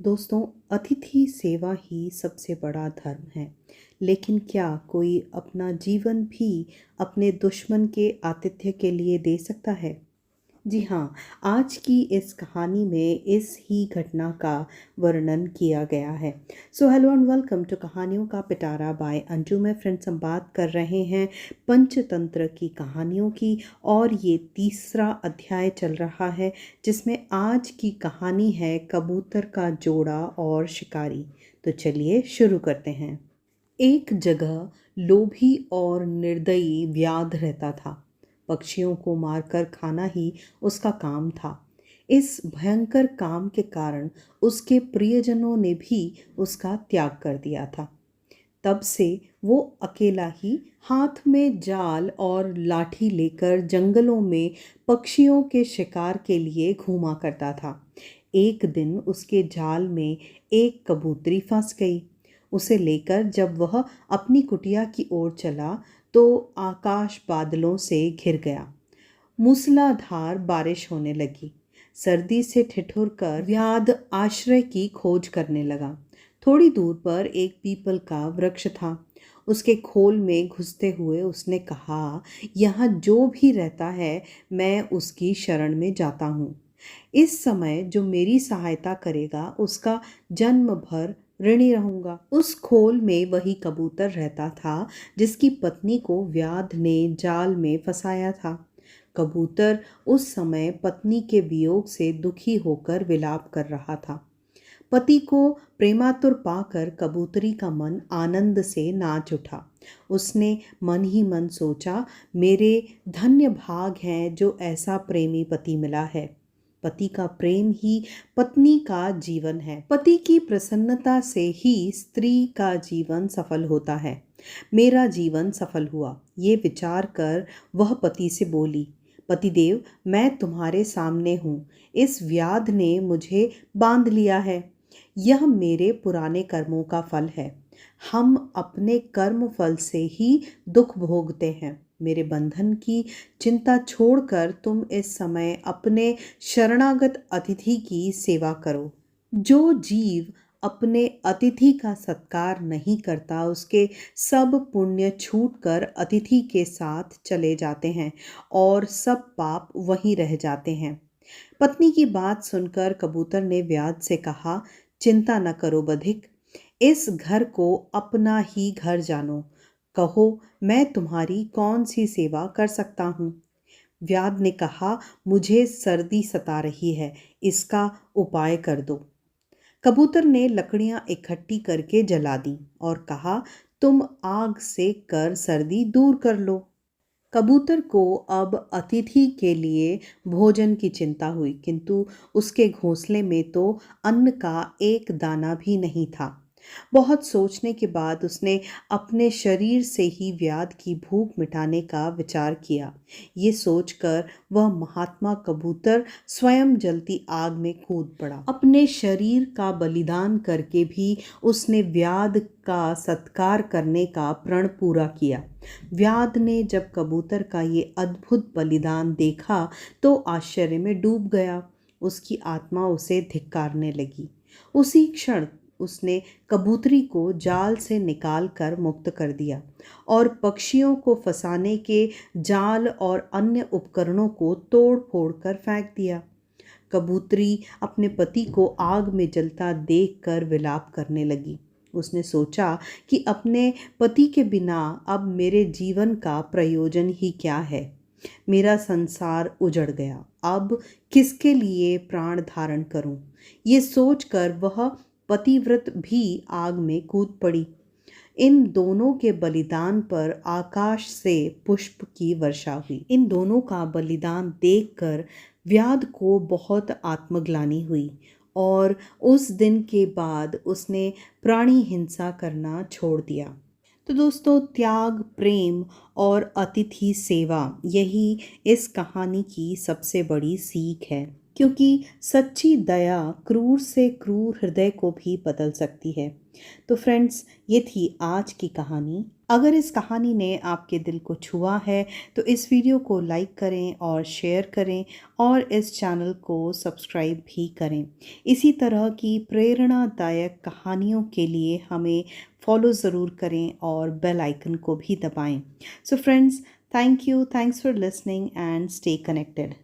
दोस्तों, अतिथि सेवा ही सबसे बड़ा धर्म है। लेकिन क्या कोई अपना जीवन भी अपने दुश्मन के आतिथ्य के लिए दे सकता है? जी हाँ, आज की इस कहानी में इस ही घटना का वर्णन किया गया है। So hello and welcome to कहानियों का पिटारा बाय अंजू। में फ्रेंड्स, हम बात कर रहे हैं पंचतंत्र की कहानियों की और ये तीसरा अध्याय चल रहा है, जिसमें आज की कहानी है कबूतर का जोड़ा और शिकारी। तो चलिए शुरू करते हैं। एक जगह लोभी और निर्दयी व्याध रहता था। पक्षियों को मारकर खाना ही उसका काम था। इस भयंकर काम के कारण उसके प्रियजनों ने भी उसका त्याग कर दिया था। तब से वो अकेला ही हाथ में जाल और लाठी लेकर जंगलों में पक्षियों के शिकार के लिए घूमा करता था। एक दिन उसके जाल में एक कबूतरी फंस गई। उसे लेकर जब वह अपनी कुटिया की ओर चला तो आकाश बादलों से घिर गया। मूसलाधार बारिश होने लगी। सर्दी से ठिठुर कर व्याध आश्रय की खोज करने लगा। थोड़ी दूर पर एक पीपल का वृक्ष था। उसके खोल में घुसते हुए उसने कहा, यहाँ जो भी रहता है मैं उसकी शरण में जाता हूँ। इस समय जो मेरी सहायता करेगा उसका जन्म भर ऋणी रहूंगा। उस खोल में वही कबूतर रहता था जिसकी पत्नी को व्याध ने जाल में फंसाया था। कबूतर उस समय पत्नी के वियोग से दुखी होकर विलाप कर रहा था। पति को प्रेमातुर पाकर कबूतरी का मन आनंद से नाच उठा। उसने मन ही मन सोचा, मेरे धन्य भाग हैं जो ऐसा प्रेमी पति मिला है। पति का प्रेम ही पत्नी का जीवन है। पति की प्रसन्नता से ही स्त्री का जीवन सफल होता है। मेरा जीवन सफल हुआ, ये विचार कर वह पति से बोली, पतिदेव, मैं तुम्हारे सामने हूँ। इस व्याध ने मुझे बांध लिया है। यह मेरे पुराने कर्मों का फल है। हम अपने कर्म फल से ही दुख भोगते हैं। मेरे बंधन की चिंता छोड़कर तुम इस समय अपने शरणागत अतिथि की सेवा करो। जो जीव अपने अतिथि का सत्कार नहीं करता उसके सब पुण्य छूटकर अतिथि के साथ चले जाते हैं और सब पाप वहीं रह जाते हैं। पत्नी की बात सुनकर कबूतर ने व्याध से कहा, चिंता न करो बधिक, इस घर को अपना ही घर जानो। कहो, मैं तुम्हारी कौन सी सेवा कर सकता हूँ। व्याध ने कहा, मुझे सर्दी सता रही है, इसका उपाय कर दो। कबूतर ने लकड़ियां इकट्ठी करके जला दी और कहा, तुम आग सेक कर सर्दी दूर कर लो। कबूतर को अब अतिथि के लिए भोजन की चिंता हुई, किंतु उसके घोंसले में तो अन्न का एक दाना भी नहीं था। बहुत सोचने के बाद उसने अपने शरीर से ही व्याध की भूख मिटाने का विचार किया। ये सोचकर वह महात्मा कबूतर स्वयं जलती आग में कूद पड़ा। अपने शरीर का बलिदान करके भी उसने व्याध का सत्कार करने का प्रण पूरा किया। व्याध ने जब कबूतर का ये अद्भुत बलिदान देखा तो आश्चर्य में डूब गया। उसकी आत्मा उसे धिक्कारने लगी। उसी क्षण उसने कबूतरी को जाल से निकाल कर मुक्त कर दिया और पक्षियों को फंसाने के जाल और अन्य उपकरणों को तोड़ फोड़ कर फेंक दिया। कबूतरी अपने पति को आग में जलता देखकर विलाप करने लगी। उसने सोचा कि अपने पति के बिना अब मेरे जीवन का प्रयोजन ही क्या है। मेरा संसार उजड़ गया, अब किसके लिए प्राण धारण करूं। ये सोचकर वह पतिव्रत भी आग में कूद पड़ी। इन दोनों के बलिदान पर आकाश से पुष्प की वर्षा हुई। इन दोनों का बलिदान देखकर व्याध को बहुत आत्मग्लानि हुई और उस दिन के बाद उसने प्राणी हिंसा करना छोड़ दिया। तो दोस्तों, त्याग, प्रेम और अतिथि सेवा, यही इस कहानी की सबसे बड़ी सीख है क्योंकि सच्ची दया क्रूर से क्रूर हृदय को भी बदल सकती है। तो फ्रेंड्स, ये थी आज की कहानी। अगर इस कहानी ने आपके दिल को छुआ है तो इस वीडियो को लाइक करें और शेयर करें और इस चैनल को सब्सक्राइब भी करें। इसी तरह की प्रेरणादायक कहानियों के लिए हमें फॉलो ज़रूर करें और बेल आइकन को भी दबाएं। So friends, thanks for listening and stay connected.